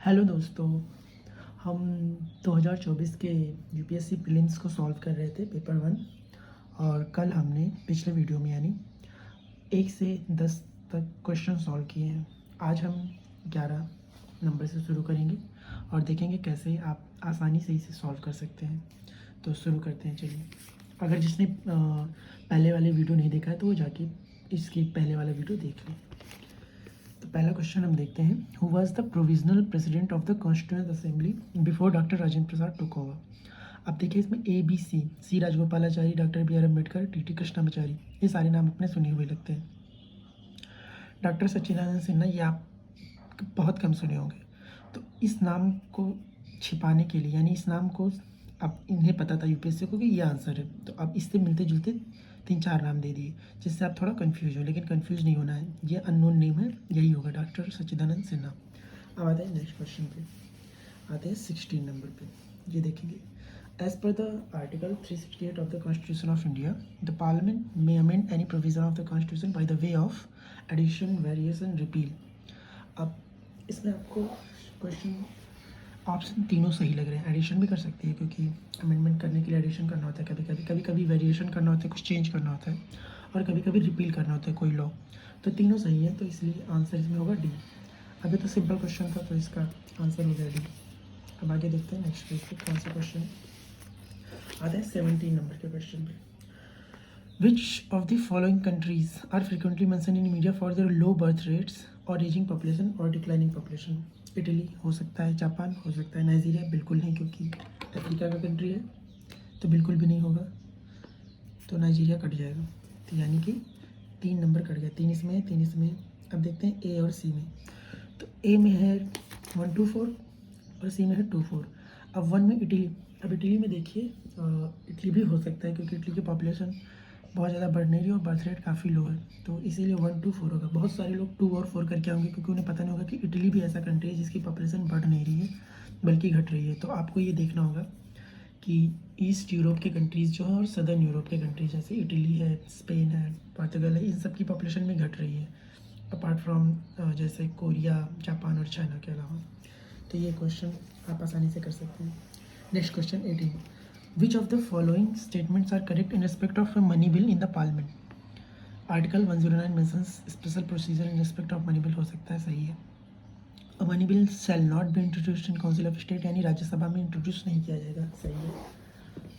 Hello दोस्तों। हम 2024 के यूपीएससी प्रीलिम्स को सॉल्व कर रहे थे पेपर 1। और कल हमने पिछले वीडियो में यानी 1 से 10 तक क्वेश्चन सॉल्व किए हैं। आज हम 11 नंबर से शुरू करेंगे और देखेंगे कैसे आप आसानी से इसे सॉल्व कर सकते हैं। तो शुरू करते हैं, चलिए। अगर जिसने पहले वाले वीडियो नहीं देखा है तो वो जाके इसके पहले वाला वीडियो देख लें। तो पहला क्वेश्चन हम देखते हैं। Who was the provisional president of the constituent assembly before doctor Rajendra Prasad took over. अब देखिए इसमें A B C Rajagopalachari, doctor B R Ambedkar, T T Krishnamachari, ये सारे नाम अपने सुने हुए लगते हैं। डॉक्टर सच्चिदानंद सिन्हा ये आप बहुत कम सुने होंगे। तो इस नाम को छिपाने के लिए यानी इस नाम को अब इन्हें पता था यूपीएससी को कि ये आंसर है, तो अब इससे मिलते जुलते 3-4 नाम दे दिए जिससे आप थोड़ा कंफ्यूज हो, लेकिन कंफ्यूज नहीं होना है। ये अननोन नेम है, यही होगा डॉक्टर सच्चिदानंद सिन्हा। अब आते हैं नेक्स्ट क्वेश्चन पे, आते हैं 16 नंबर पे। ये देखेंगे, as per the article 368 of the constitution of India the parliament may amend any provision of the constitution by the way of addition, variation, repeal. अब इसमें आपको क्वेश्चन ऑप्शन तीनों सही लग रहे हैं। एडिशन भी कर सकती है क्योंकि अमेंडमेंट करने के लिए एडिशन करना होता है, कभी कभी वेरिएशन करना होता है, कुछ चेंज करना होता है, और कभी कभी रिपील करना होता है कोई लॉ। तो तीनों सही है, तो इसलिए आंसर इसमें होगा डी। अभी तो सिंपल क्वेश्चन था तो इसका आंसर हो गया डी। अब आगे देखते हैं नेक्स्ट पेज पे कौन सा क्वेश्चन आता है। 17 नंबर के क्वेश्चन पे, which of the following countries are frequently mention in media for their low birth rates और एजिंग पॉपुलेशन और डिक्लाइनिंग पॉपुलेशन। इटली हो सकता है, जापान हो सकता है, नाइजीरिया बिल्कुल नहीं क्योंकि अफ्रीका का कंट्री है, तो बिल्कुल भी नहीं होगा, तो नाइजीरिया कट जाएगा। तो यानी कि 3 नंबर कट गया, 3 इसमें है, 3 इसमें है। अब देखते हैं ए और सी में। तो ए में है 1 2 4 और सी में है 2 4। अब 1 में इटली। अब इटली में देखिए इटली भी हो सकता है क्योंकि इटली की पॉपुलेशन बहुत ज़्यादा बढ़ नहीं रही और बर्थ रेट काफ़ी लो है, तो इसीलिए 1 2 4 होगा। बहुत सारे लोग 2 और 4 करके आएंगे क्योंकि उन्हें पता नहीं होगा कि इटली भी ऐसा कंट्री है जिसकी पॉपुलेशन बढ़ नहीं रही है बल्कि घट रही है। तो आपको ये देखना होगा कि ईस्ट यूरोप के कंट्रीज़ जो है और सदर्न यूरोप के कंट्रीज जैसे इटली है, स्पेन है, पोर्तुगल है, इन सब की पॉपुलेशन में घट रही है अपार्ट फ्रॉम जैसे कोरिया, जापान और चाइना के अलावा। तो ये क्वेश्चन आप आसानी से कर सकते हैं। Next question 18, which of the following statements are correct in respect of money bill in the parliament. Article 109 mentions special procedure in respect of money bill, हो सकता है सही है। A money bill shall not be introduced in council of state, यानी राज्यसभा में introduce नहीं किया जाएगा, सही है।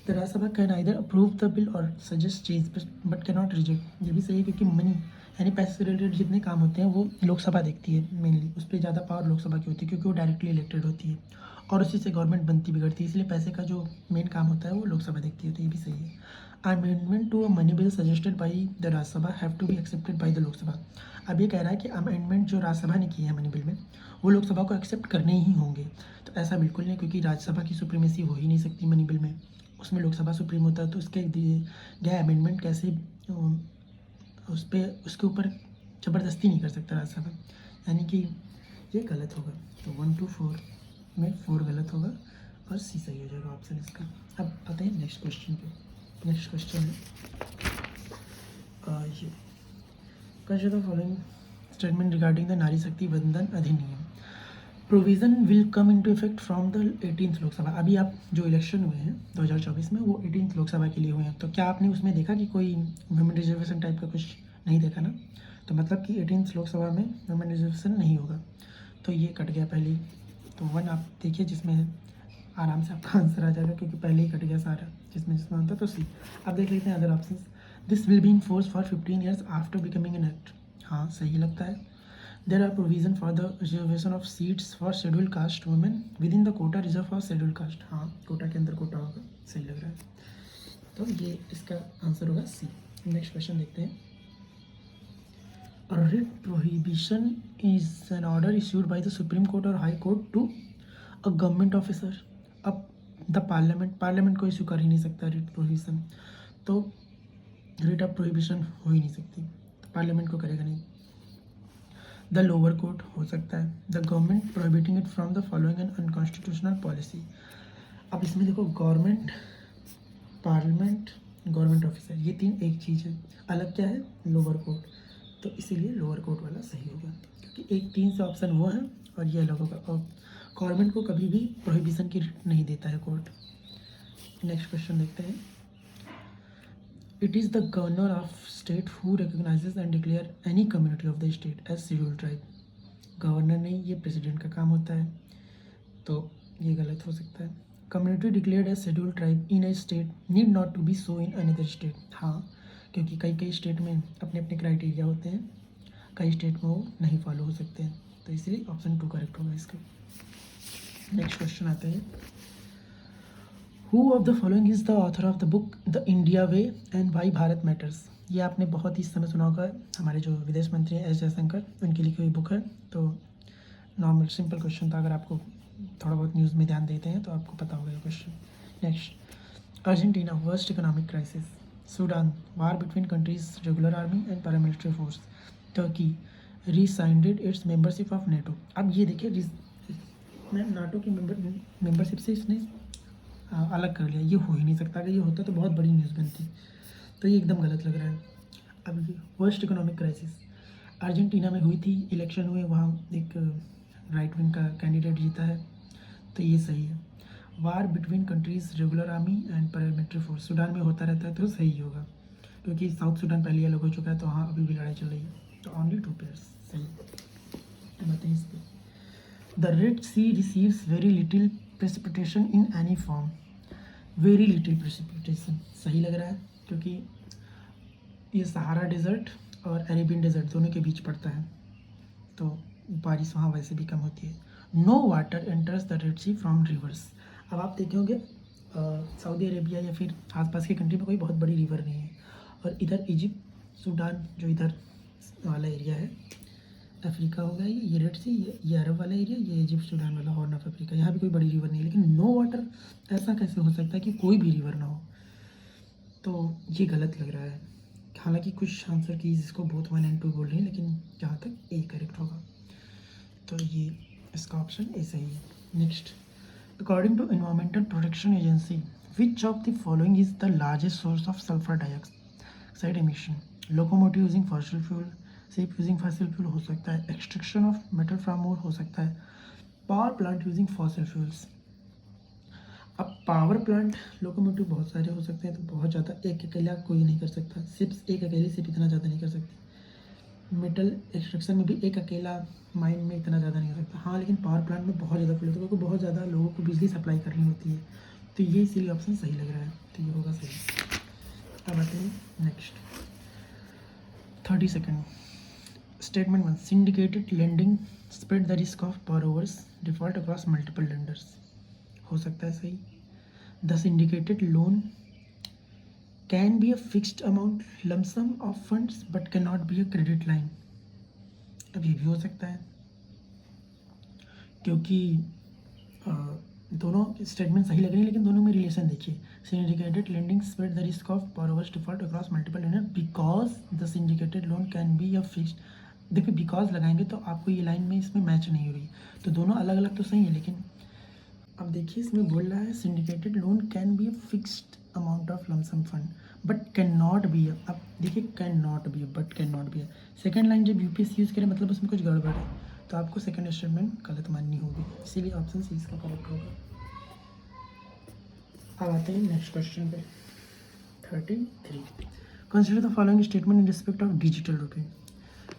The Rajya Sabha can either approve the bill और suggest change but can not reject, ये भी सही है क्योंकि मनी यानी पैसे से रिलेटेड जितने काम होते हैं वो लोकसभा देखती है मेनली, उस पर ज़्यादा पावर लोकसभा की होती है क्योंकि वो डायरेक्टली इलेक्टेड होती है और उसी से गवर्नमेंट बनती बिगड़ती है, इसलिए पैसे का जो मेन काम होता है वो लोकसभा देखती है, तो ये भी सही है। Amendment to a money bill suggested by the Rajya Sabha have to be accepted by the Lok Sabha. अब ये कह रहा है कि अमेंडमेंट जो राज्यसभा ने किए हैं मनी बिल में वो लोकसभा को एक्सेप्ट करने ही होंगे, तो ऐसा बिल्कुल नहीं क्योंकि राज्यसभा की सुप्रीमेसी हो ही नहीं सकती मनी बिल में, उसमें लोकसभा सुप्रीम होता है, तो उसके दिए गए अमेंडमेंट कैसे उस पर उसके ऊपर ज़बरदस्ती नहीं कर सकता राज्यसभा, यानी कि ये गलत होगा। तो 1 2 4 में 4 गलत होगा और सी सही हो जाएगा ऑप्शन इसका। अब आते हैं नेक्स्ट क्वेश्चन पे। नेक्स्ट क्वेश्चन है ये, consider the following statement regarding the नारी शक्ति वंदन अधिनियम। Provision will come into effect from the 18th Lok Sabha. अभी आप जो इलेक्शन हुए हैं 2024 में वो 18th लोकसभा के लिए हुए हैं, तो क्या आपने उसमें देखा कि कोई वुमेन रिजर्वेशन टाइप का कुछ नहीं देखा ना, तो मतलब कि 18th लोकसभा में वुमेन रिजर्वेशन नहीं होगा, तो ये कट गया पहले ही। तो 1 आप देखिए जिसमें आराम से आपका आंसर आ जाएगा क्योंकि पहले ही कट गया सारा जिसमें जिसमें होता, तो सी। अब देख लेते हैं other option. This will be in force for 15 years after becoming an act, हाँ सही लगता है। There are provision for the reservation of seats for scheduled caste women within the quota reserved for scheduled caste, हाँ कोटा के अंदर कोटा होगा, सही लग रहा है, तो ये इसका आंसर होगा सी। नेक्स्ट क्वेश्चन देखते हैं। A writ prohibition is an order issued by the Supreme Court or High Court to a government officer। अब द पार्लियामेंट को इशू कर ही नहीं सकता रिट प्रोहिबिशन, तो रिट ऑफ प्रोहिबिशन हो ही नहीं सकती, तो पार्लियामेंट को करेगा नहीं। द लोअर कोर्ट हो सकता है। The government prohibiting it from the following an unconstitutional policy. अब इसमें देखो गवर्नमेंट, पार्लियामेंट, गवर्नमेंट ऑफिसर, ये 3 एक चीज़ है, अलग क्या है लोअर कोर्ट, तो इसीलिए लोअर कोर्ट वाला सही होगा क्योंकि एक 3 से ऑप्शन वो है और ये अलग होगा। और गवर्नमेंट को कभी भी प्रोहिबिशन की writ नहीं देता है कोर्ट। नेक्स्ट क्वेश्चन देखते हैं। It is the governor of state who recognises and declare any community of the state as scheduled tribe. Governor नहीं, ये प्रेसिडेंट का काम होता है, तो ये गलत हो सकता है। Community declared as scheduled tribe in a state need not to be so in another state. हाँ, क्योंकि कई कई स्टेट में अपने अपने क्राइटेरिया होते हैं, कई स्टेट में वो नहीं फॉलो हो सकते हैं, तो इसलिए ऑप्शन 2 करेक्ट होगा इसका। नेक्स्ट क्वेश्चन आते हैं। Who of the following is the author of the book the India way and why Bharat matters. ये आपने बहुत ही इस समय सुना होगा, हमारे जो विदेश मंत्री हैं एस जयशंकर, उनकी लिखी हुई बुक है। तो नॉर्मल सिंपल क्वेश्चन था, अगर आपको थोड़ा बहुत न्यूज़ में ध्यान देते हैं तो आपको पता होगा ये question. Next, Argentina worst economic crisis. Sudan war between countries regular army and paramilitary force. Turkey rescinded its membership of NATO. अब ये देखिए, नाटो की मेंबरशिप से इसने अलग कर लिया, ये हो ही नहीं सकता। अगर ये होता तो बहुत बड़ी न्यूज़ बनती, तो ये एकदम गलत लग रहा है। अब ये वर्स्ट इकोनॉमिक क्राइसिस अर्जेंटीना में हुई थी, इलेक्शन हुए, वहाँ एक राइट विंग का कैंडिडेट जीता है, तो ये सही है। War between countries regular army and paramilitary force Sudan में होता रहता है, तो सही होगा, क्योंकि साउथ सूडान पहले अलग हो चुका है, तो वहाँ अभी भी लड़ाई चल रही है, तो ओनली 2 पेयर्स सही। बताइए इस पर। The Red Sea receives very little precipitation in any form. Very little precipitation सही लग रहा है, क्योंकि ये सहारा डेजर्ट और अरेबियन डेजर्ट दोनों के बीच पड़ता है, तो बारिश वहाँ वैसे भी कम होती है। No water enters the Red Sea from rivers. अब आप देखे होंगे सऊदी अरेबिया या फिर आसपास की कंट्री में कोई बहुत बड़ी रिवर नहीं है, और इधर इजिप्ट सूडान जो इधर वाला एरिया है, अफ्रीका हो गया ये रेड सी, ये अरब वाला एरिया, ये इजिप्ट सूडान वाला हॉर्न ऑफ अफ्रीका, यहाँ भी कोई बड़ी रिवर नहीं है। लेकिन नो वाटर ऐसा कैसे हो सकता है कि कोई भी रिवर ना हो, तो ये गलत लग रहा है। हालांकि कुछ आंसर की जिसको बोथ 1 और 2 बोल रही हैं, लेकिन जहाँ तक ए करेक्ट होगा, तो ये इसका ऑप्शन ए सही है। Next, according to Environmental Protection Agency which of the following is the largest source of sulphur dioxide emission. Locomotive using fossil fuel, ship using fossil fuel हो सकता है, extraction of metal from ore हो सकता है, power plant using fossil fuels. अब power plant locomotive बहुत सारे हो सकते हैं, तो बहुत ज़्यादा एक अकेला कोई नहीं कर सकता, शिप्स एक अकेली शिप इतना ज़्यादा नहीं कर सकती। मेटल एक्सट्रैक्शन में भी एक अकेला माइन में इतना ज़्यादा नहीं हो सकता। हाँ, लेकिन पावर प्लांट में बहुत ज़्यादा फ्यूल होता है, क्योंकि बहुत ज़्यादा लोगों को बिजली सप्लाई करनी होती है, तो ये इसीलिए ऑप्शन सही लग रहा है, तो ये होगा सही। अब आते हैं next 30 second. Statement 1, syndicated lending spread the risk of borrowers default across multiple lenders हो सकता है सही। The syndicated loan can be a fixed amount lump sum of funds but can not be a credit line. अब ये भी हो सकता है, क्योंकि दोनों स्टेटमेंट सही लग रही हैं, लेकिन दोनों में रिलेशन देखिए। Syndicated lending spread the risk of borrowers default across multiple lender because the syndicated loan can be a fixed. देखिए बिकॉज लगाएंगे तो आपको ये लाइन में इसमें मैच नहीं हो रही, तो दोनों अलग अलग तो सही है, लेकिन अब देखिए इसमें बोल रहा है syndicated loan can be a fixed amount of lump sum fund but can not be. अब देखिए can not be, but can not be. Second line जब यूपीएससी यूज़ करें मतलब उसमें कुछ गड़बड़ है, तो आपको सेकंड स्टेटमेंट गलत माननी होगी, इसीलिए ऑप्शन सी इसका करेक्ट होगा। अब आते हैं नेक्स्ट क्वेश्चन पे 33। Consider the following statement in respect of digital रुपये।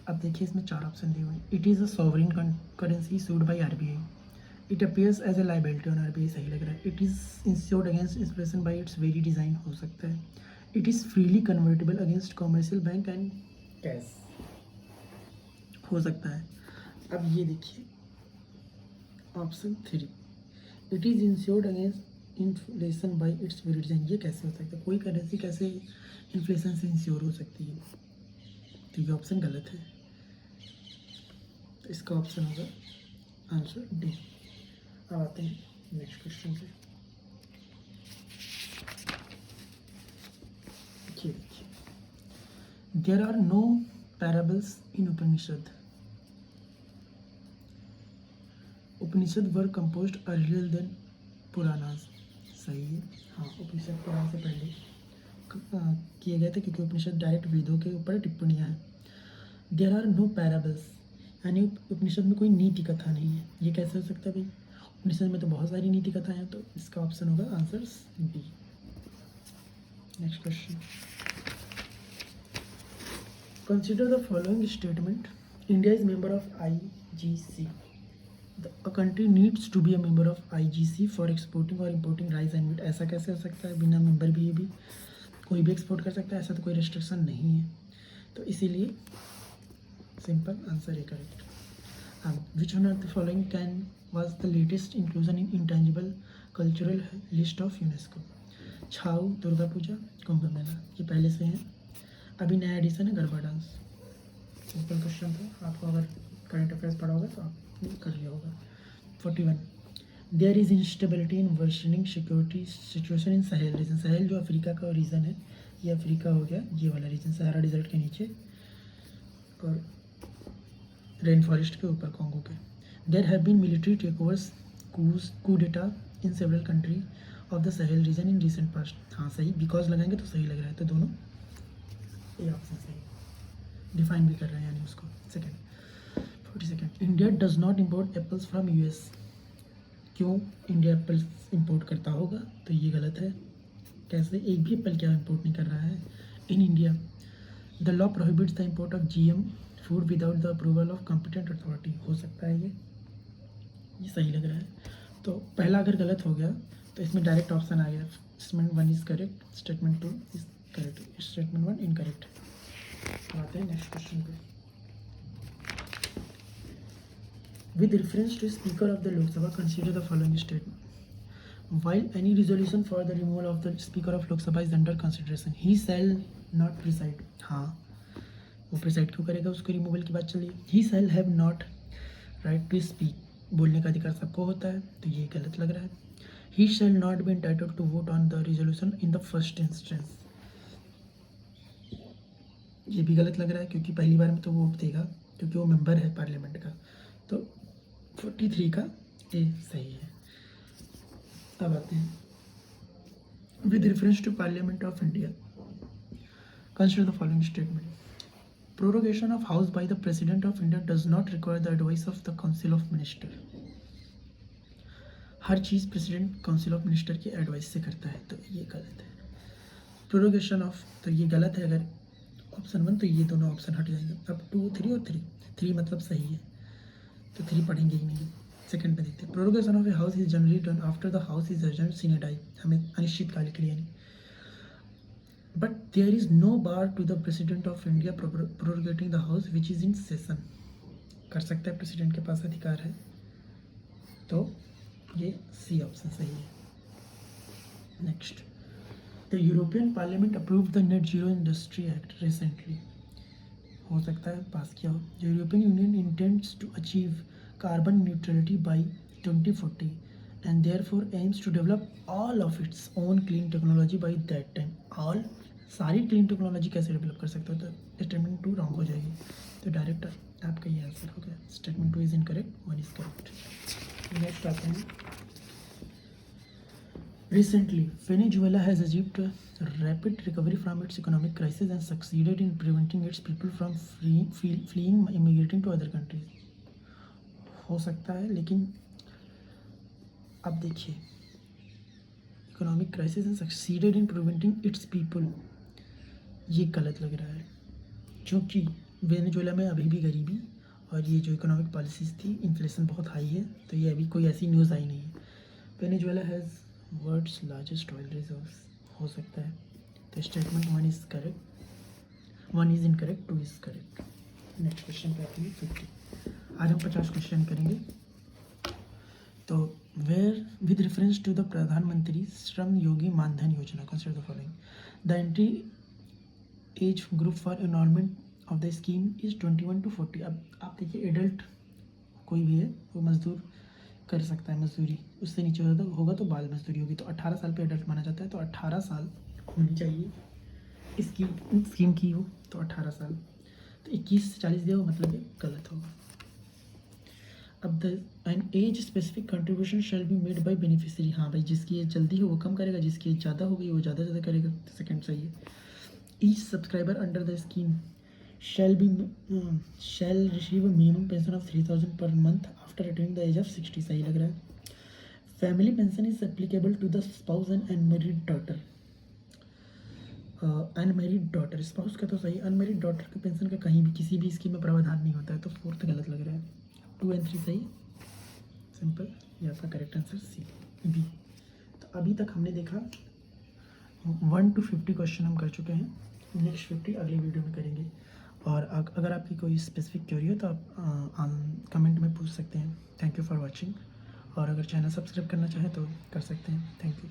अब देखिए इसमें 4 ऑप्शन दिए हुए हैं। It is a sovereign currency issued by RBI. It appears as a liability on RBI सही लग रहा है। It is insured against inflation by its very design हो सकता है। It is freely convertible against commercial bank and cash हो सकता है। अब ये देखिए option 3, it is insured against inflation by its very design. ये कैसे हो सकता है? कोई करेंसी कैसे इन्फ्लेशन से इंश्योर हो सकती है? तो ये ऑप्शन गलत है, तो इसका ऑप्शन होगा आंसर डी। अब आते हैं नेक्स्ट क्वेश्चन पे। देखिए there are no parables in Upanishad. Upanishad were composed earlier than Puranas सही है। हाँ, उपनिषद पुराण से पहले किए गए थे, क्योंकि उपनिषद डायरेक्ट वेदों के ऊपर टिप्पणियाँ हैं। देयर आर नो पैराबल्स, यानी उपनिषद में कोई नीति कथा नहीं है। ये कैसे हो सकता है भाई? उपनिषद में तो बहुत सारी नीति कथाएं हैं, तो इसका ऑप्शन होगा answer B. Next question, consider the following statement, India is member of IGC, a country needs to be a member of IGC for exporting or importing rice and wheat। ऐसा कैसे हो सकता है, बिना मेंबर भी ये भी कोई भी एक्सपोर्ट कर सकता है, ऐसा तो कोई रेस्ट्रिक्शन नहीं है, तो इसीलिए सिंपल आंसर है correct. Which one of the following can was the latest inclusion in intangible cultural list of UNESCO, Chhau, Durga Puja, Kumbh Mela, ये पहले से हैं, अभी नया एडिशन है गरबा डांस। सिंपल क्वेश्चन था, आपको अगर करंट अफेयर्स पढ़ा होगा तो आपने कर लिया होगा। 41, there is instability in worsening security situation in Sahel region, Sahel जो अफ्रीका का रीजन है, ये अफ्रीका हो गया, ये वाला रीजन सहारा डिजर्ट के नीचे और रेन फॉरेस्ट के ऊपर कॉन्गो के। There have been military takeovers, coup d'etat in several country of the Sahel region in recent past. हाँ सही, बिकॉज लगाएंगे तो सही लग रहा है, तो दोनों ये ऑप्शन सही, डिफाइन भी कर रहे हैं यानी उसको। Second, 42, India does not import apples from US, क्यों इंडिया एप्पल्स इंपोर्ट करता होगा, तो ये गलत है। कैसे, एक भी एप्पल क्या इंपोर्ट नहीं कर रहा है। In India the law prohibits the import of GM food without the approval of competent authority, हो सकता है ये सही लग रहा है। तो पहला अगर गलत हो गया तो इसमें डायरेक्ट ऑप्शन आ गया, statement 1 is correct, statement 2 is correct, statement 1 incorrect. आते हैं नेक्स्ट क्वेश्चन पे। With reference to Speaker of the Lok Sabha, consider the following statement. While any resolution for the removal of the Speaker of Lok Sabha is under consideration, he shall not preside. हाँ, वो preside क्यों करेगा, उसको removal की बात चली। He shall have not right to speak, बोलने का अधिकार सबको होता है, तो ये गलत लग रहा है। He shall not be entitled to vote on the resolution in the first instance, ये भी गलत लग रहा है, क्योंकि पहली बार में तो वोट देगा क्योंकि वो मेंबर है पार्लियामेंट का, तो 43 का ए सही है। अब आते हैं, with reference to parliament of India, consider the following statement, prorogation of house by the president of India does not require the advice of the council of minister, हर चीज़ प्रेसिडेंट काउंसिल ऑफ मिनिस्टर की advice से करता है, तो ये गलत है। प्रोरोगेशन ऑफ, तो ये गलत है अगर ऑप्शन 1, तो ये दोनों ऑप्शन हट जाएंगे। अब 2, 3 और 3 मतलब सही है, तो 3 पढ़ेंगे ही नहीं। सेकंड पे देखते हैं, prorogation of a house is generally done after the house is adjourned sine die, हमें अनिश्चित काल के लिए नहीं। But there is no bar to the president of India proroguing the house which is in session, कर सकता है, president के पास अधिकार है, तो ये सी ऑप्शन सही है। Next, the European parliament approve the net zero industry act recently, हो सकता है पास किया हो। जो European union intends to achieve carbon neutrality by 2040 and therefore aims to develop all of its own clean technology by that time, all सारी clean technology कैसे develop कर सकते हो, तो स्टेटमेंट 2 रॉन्ग हो जाएगी, तो डायरेक्ट आपका ये आंसर हो गया। Statement 2 is incorrect, 1 is correct. Next आते हैं, recently Venezuela has achieved a rapid recovery from its economic crisis and succeeded in preventing its people from fleeing immigrating to other countries, हो सकता है, लेकिन अब देखिए, economic crisis and succeeded in preventing it's people, ये गलत लग रहा है, क्योंकि वेनेजुएला में अभी भी गरीबी और ये जो इकोनॉमिक पॉलिसीज़ थी, इन्फ्लेशन बहुत हाई है, तो ये अभी कोई ऐसी न्यूज़ आई नहीं है। Venezuela has world's largest oil reserves, हो सकता है, तो statement 1 is correct, 1 is incorrect, 2 is correct. Next question पे आते हैं 50। आज हम 50 क्वेश्चन करेंगे। तो where with reference to the Pradhan Mantri Shram Yogi Maandhan Yojana, consider the following, the entry age group for enrolment of the scheme is 21 to 40। अब आप देखिए, एडल्ट कोई भी है वो मजदूर कर सकता है, मजदूरी उससे नीचे होगा तो बाल मजदूरी होगी, तो 18 साल पे एडल्ट माना जाता है, तो 18 साल होनी चाहिए स्कीम की हो, तो 18 साल, तो 21 से 40 दिया हो, मतलब ये गलत होगा। अब the an age specific contribution shall be made by beneficiary, हाँ भाई, जिसकी एज जल्दी हो वो कम करेगा, जिसकी एज ज़्यादा हो गई वो ज़्यादा करेगा, सेकेंड सही है। Each subscriber under the scheme shall receive a minimum pension of 3000 per month after attaining the age of 60, सही लग रहा है। Family pension is applicable to the spouse and unmarried daughter. Unmarried daughter, spouse का तो सही, unmarried daughter के pension का कहीं भी किसी भी स्कीम में प्रावधान नहीं होता है, तो फोर्थ गलत लग रहा है। 2 और 3 सही, सिंपल। ये आपका करेक्ट आंसर सी बी। तो अभी तक हमने देखा 1 to 50 क्वेश्चन हम कर चुके हैं, नेक्स्ट 50 अगली वीडियो में करेंगे। और अगर आपकी कोई स्पेसिफिक क्वेरी हो तो आप कमेंट में पूछ सकते हैं। Thank you for watching. और अगर चैनल सब्सक्राइब करना चाहें तो कर सकते हैं। Thank you.